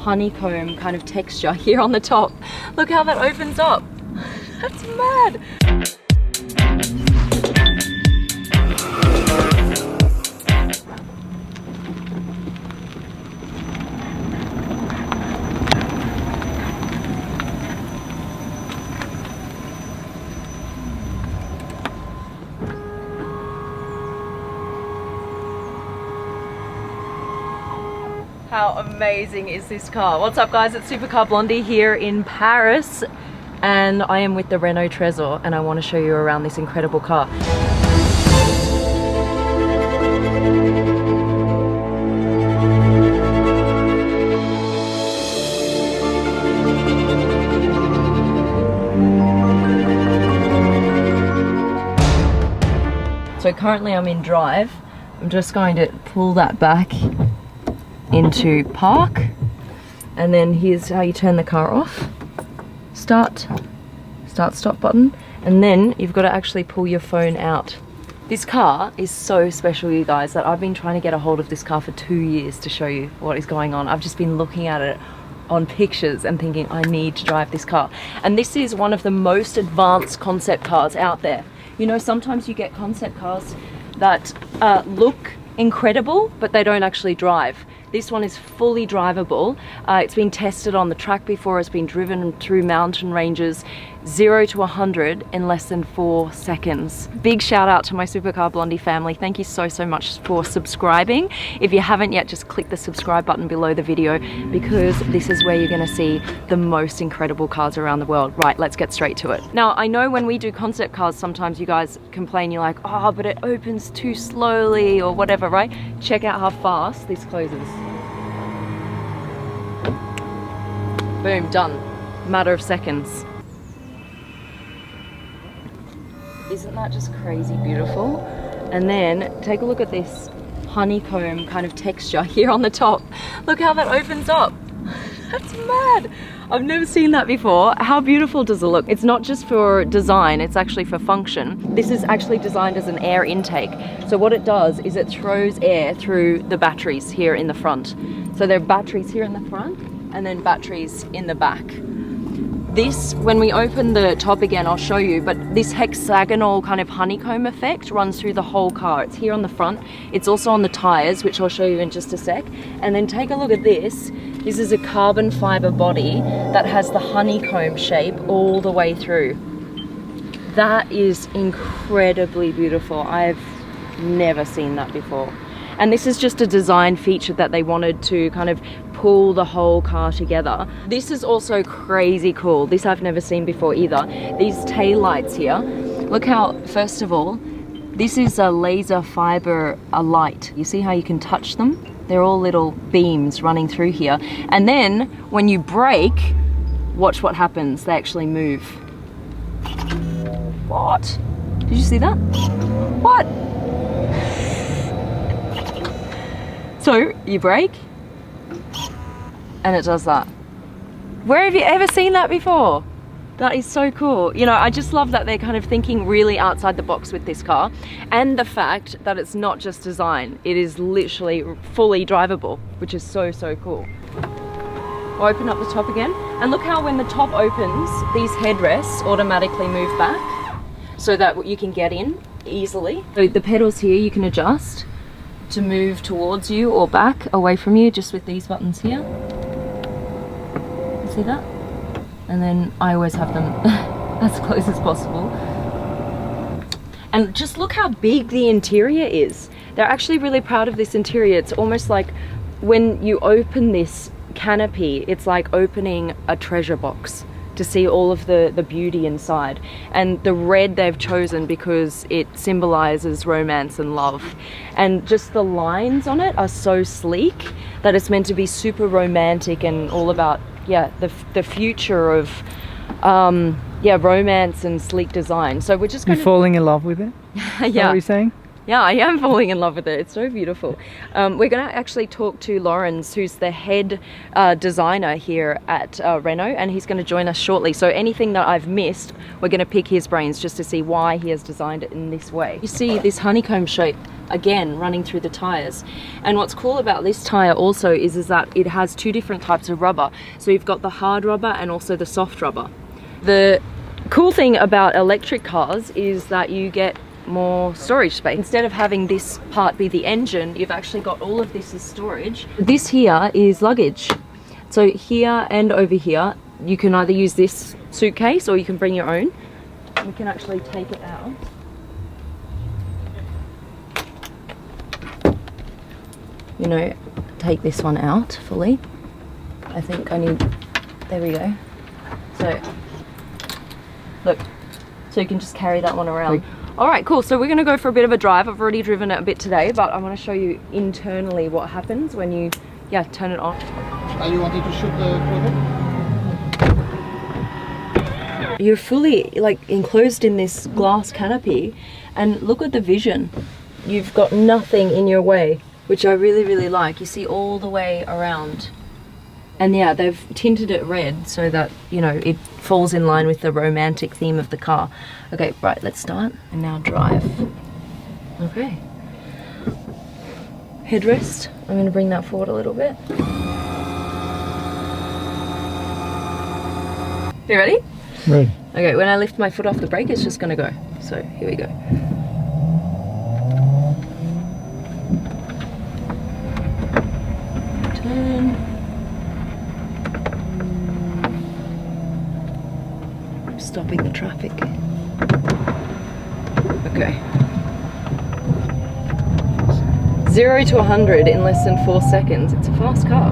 honeycomb kind of texture here on the top. Look how that opens up. That's mad. How amazing is this car? What's up guys, it's Supercar Blondie here in Paris and I am with the Renault Trezor and I want to show you around this incredible car. So currently I'm in drive. I'm just going to pull that back into park, and then here's how you turn the car off. Start stop button, and then you've got to actually pull your phone out. This car is so special, you guys, that I've been trying to get a hold of this car for 2 years to show you what is going on. I've just been looking at it on pictures and thinking I need to drive this car. And this is one of the most advanced concept cars out there. You know, sometimes you get concept cars that look incredible but they don't actually drive. This one is fully drivable. It's been tested on the track before. It's been driven through mountain ranges, 0 to 100 in less than 4 seconds. Big shout out to my Supercar Blondie family. Thank you so much for subscribing. If you haven't yet, just click the subscribe button below the video because this is where you're gonna see the most incredible cars around the world. Right, let's get straight to it. Now, I know when we do concept cars, sometimes you guys complain, you're like, oh, but it opens too slowly or whatever, right? Check out how fast this closes. Boom, done. Matter of seconds. Isn't that just crazy beautiful? And then take a look at this honeycomb kind of texture here on the top. Look how that opens up. That's mad. I've never seen that before. How beautiful does it look? It's not just for design, it's actually for function. This is actually designed as an air intake. So what it does is it throws air through the batteries here in the front. So there are batteries here in the front and then batteries in the back. This, when we open the top again, I'll show you, but this hexagonal kind of honeycomb effect runs through the whole car. It's here on the front. It's also on the tires, which I'll show you in just a sec. And then take a look at this. This is a carbon fiber body that has the honeycomb shape all the way through. That is incredibly beautiful. I've never seen that before. And this is just a design feature that they wanted to kind of pull the whole car together. This is also crazy cool. This I've never seen before either. These tail lights here. Look how, first of all, this is a laser fiber light. You see how you can touch them? They're all little beams running through here. And then when you brake, watch what happens. They actually move. What? Did you see that? What? So you brake and it does that. Where have you ever seen that before? That is so cool. You know, I just love that they're kind of thinking really outside the box with this car, and the fact that it's not just design, it is literally fully drivable, which is so cool. I'll open up the top again, and look how when the top opens, these headrests automatically move back so that you can get in easily. So the pedals here you can adjust to move towards you or back away from you, just with these buttons here. See that? And then I always have them as close as possible. And just look how big the interior is. They're actually really proud of this interior. It's almost like when you open this canopy, it's like opening a treasure box to see all of the beauty inside. And the red they've chosen because it symbolizes romance and love. And just the lines on it are so sleek that it's meant to be super romantic and all about, yeah, the future of romance and sleek design. So we're just going You're falling in love with it? Yeah. Is that what you're saying? Yeah, I am falling in love with it. It's so beautiful. We're going to actually talk to Lawrence, who's the head designer here at Renault, and he's going to join us shortly. So anything that I've missed, we're going to pick his brains just to see why he has designed it in this way. You see this honeycomb shape again running through the tires, and what's cool about this tire also is that it has two different types of rubber. So you've got the hard rubber and also the soft rubber. The cool thing about electric cars is that you get more storage space. Instead of having this part be the engine, you've actually got all of this as storage. This here is luggage. So here and over here, you can either use this suitcase or you can bring your own. We can actually take it out. You know, take this one out fully. I think I need, there we go. So, look, so you can just carry that one around. All right, cool. So we're going to go for a bit of a drive. I've already driven it a bit today, but I want to show you internally what happens when you, turn it on. And you wanted to shoot the photo? You're fully enclosed in this glass canopy, and look at the vision. You've got nothing in your way, which I really, really like. You see all the way around. And yeah, they've tinted it red so that, you know, it falls in line with the romantic theme of the car. Okay, right, let's start. And now drive. Okay. Headrest. I'm going to bring that forward a little bit. You ready? Right. Okay, when I lift my foot off the brake, it's just going to go. So here we go. Turn. Stopping the traffic. Okay. 0 to 100 in less than 4 seconds. It's a fast car.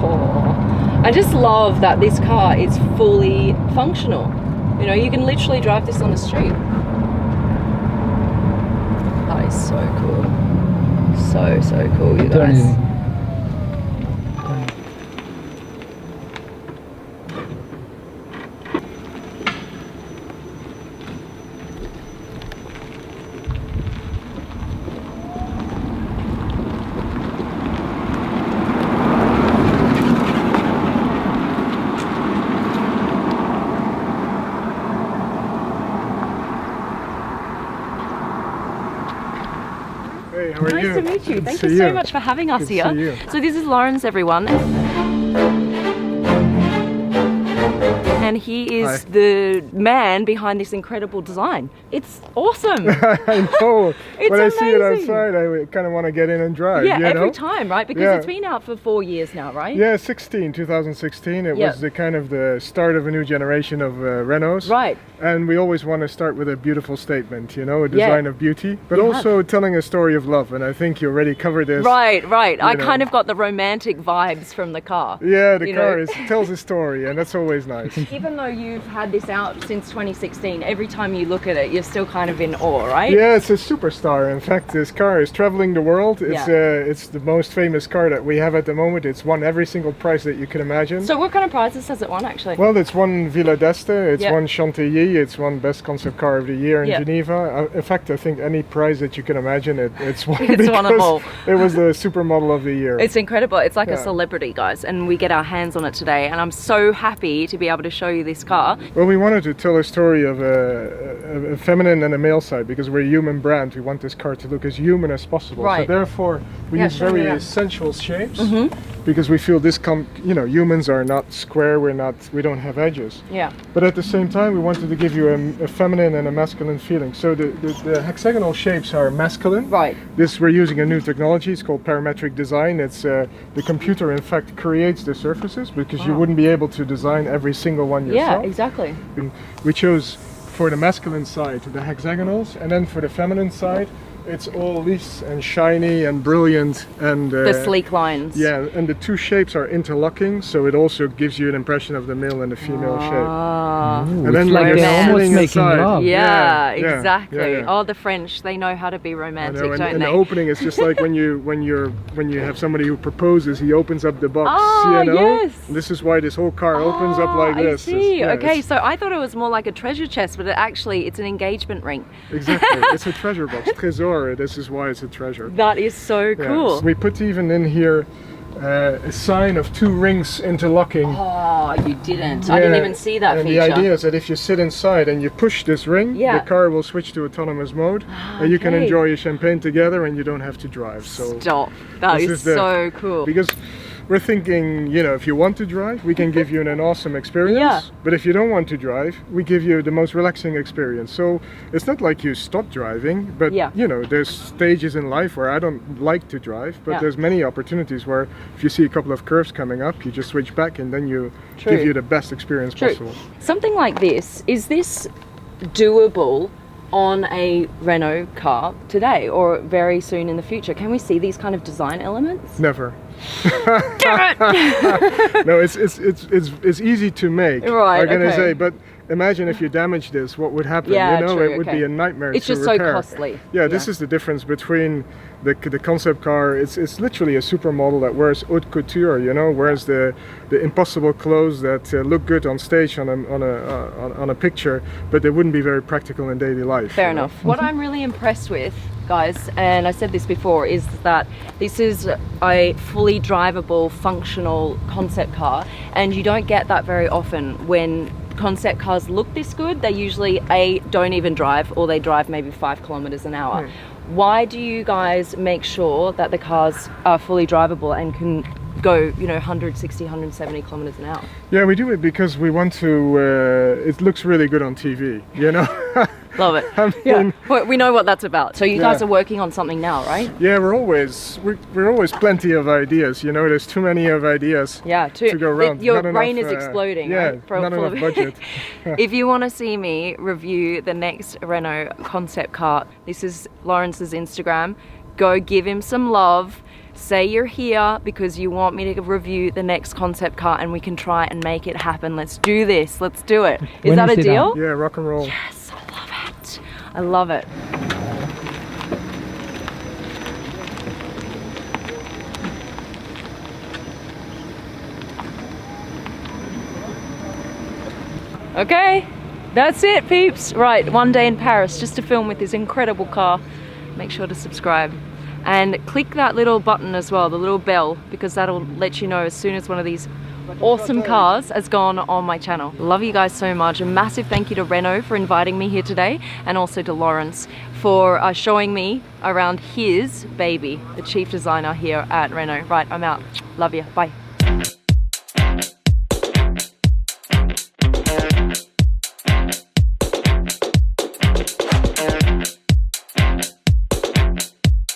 Oh. I just love that this car is fully functional. You know, you can literally drive this on the street. That is so cool. So cool, you guys. Hey, how are you? Nice to meet you. Good Thank to you see so you. much for having us Good to here. see you. So this is Lawrence, everyone. And he is Hi. the man behind this incredible design. It's awesome. I know. It's when I see it amazing. outside, I kind of want to get in and drive. Yeah, you every know? time, right? Because Yeah. it's been out for 4 years now, right? Yeah, 2016. It Yeah. was the kind of the start of a new generation of Renaults. Right. And we always want to start with a beautiful statement, you know, a design of beauty, but You also telling a story of love. And I think you already covered this. Right. I know. kind of got the romantic vibes from the car. Yeah, the You car know. tells a story, and that's always nice. Even though you've had this out since 2016, every time you look at it, you're still kind of in awe, right? Yeah, it's a superstar. In fact, this car is traveling the world. It's the most famous car that we have at the moment. It's won every single prize that you can imagine. So what kind of prizes has it won, actually? Well, it's won Villa d'Este, it's Yeah. won Chantilly, it's won Best Concept Car of the Year in Yeah. Geneva. In fact, I think any prize that you can imagine, it's won It's won them because all. it was the supermodel of the year. It's incredible. It's like a Yeah. celebrity, guys, and we get our hands on it today, and I'm so happy to be able to show you this car. Well, we wanted to tell a story of a feminine and a male side because we're a human brand. We want this car to look as human as possible. Right. So therefore, we Yeah, use show me very around. sensual shapes because we feel humans are not square. We don't have edges. Yeah. But at the same time, we wanted to give you a feminine and a masculine feeling. So the hexagonal shapes are masculine. Right. We're using a new technology. It's called parametric design. It's the computer, in fact, creates the surfaces because you Wow. wouldn't be able to design every single one Yeah, yourself. exactly. We chose for the masculine side the hexagonals, and then for the feminine side it's all lisse and shiny and brilliant, and The sleek lines. yeah, and the two shapes are interlocking, so it also gives you an impression of the male and the female shape. Ah. Ooh, And then it's like when they're you're almost sitting making inside- love. Yeah, Yeah, exactly. yeah, yeah. Oh, the French, they know how to be I romantic, know, and, don't and they? the opening is just like when you have somebody who proposes, he opens up the box, Ah, you know. yes. And this is why this whole car opens up like I this. see. Yeah, Okay, it's- so I thought it was more like a treasure chest, but it's an engagement ring. exactly. It's a treasure box, trésor. This is why it's a treasure. That is so Yeah. cool. We put even in here a sign of two rings interlocking. Oh, you didn't. I didn't Yeah, even see that and feature. the idea is that if you sit inside and you push this ring, Yeah. the car will switch to autonomous mode, and you can okay. enjoy your champagne together, and you don't have to drive. So Stop. That this is is so cool. because we're thinking, you know, if you want to drive, we can give you an awesome experience. Yeah. But if you don't want to drive, we give you the most relaxing experience. So it's not like you stop driving, but Yeah. you know, there's stages in life where I don't like to drive, but Yeah. there's many opportunities where if you see a couple of curves coming up, you just switch back and then you True. give you the best experience True. possible. Something like this, is this doable on a Renault car today or very soon in the future? Can we see these kind of design elements? Never. Damn it! No, it's easy to make. Right, I'm gonna okay. say, but imagine if you damage this, what would happen? Yeah, you know, true, it would okay. be a nightmare It's to just repair. so costly. Yeah, this is the difference between the concept car. It's literally a supermodel that wears haute couture, you know, wears the impossible clothes that look good on stage on a picture, but they wouldn't be very practical in daily life. Fair you know? enough. What I'm really impressed with, guys, and I said this before, is that this is a fully drivable, functional concept car, and you don't get that very often when concept cars look this good. They usually don't even drive, or they drive maybe 5 kilometers an hour. Why do you guys make sure that the cars are fully drivable and can go, you know, 160, 170 kilometers an hour? Yeah, we do it because we want to. It looks really good on TV, you know. Love it. I mean, Well, we know what that's about. So you guys Yeah. are working on something now, right? Yeah, we're always plenty of ideas. You know, there's too many of ideas. Yeah, to go around. Your Not brain enough, is exploding. yeah, right? not enough budget. If you want to see me review the next Renault concept car, this is Lawrence's Instagram. Go give him some love. Say you're here because you want me to review the next concept car, and we can try and make it happen. Let's do this. Let's do it. Is When that a is it deal? out? Yeah, rock and roll. Yes, I love it. I love it. Okay, that's it, peeps. Right, one day in Paris just to film with this incredible car. Make sure to subscribe and click that little button as well, the little bell, because that'll let you know as soon as one of these awesome cars has gone on my channel. Love you guys so much. A massive thank you to Renault for inviting me here today, and also to Lawrence for showing me around his baby, the chief designer here at Renault. Right, I'm out. Love you. Bye.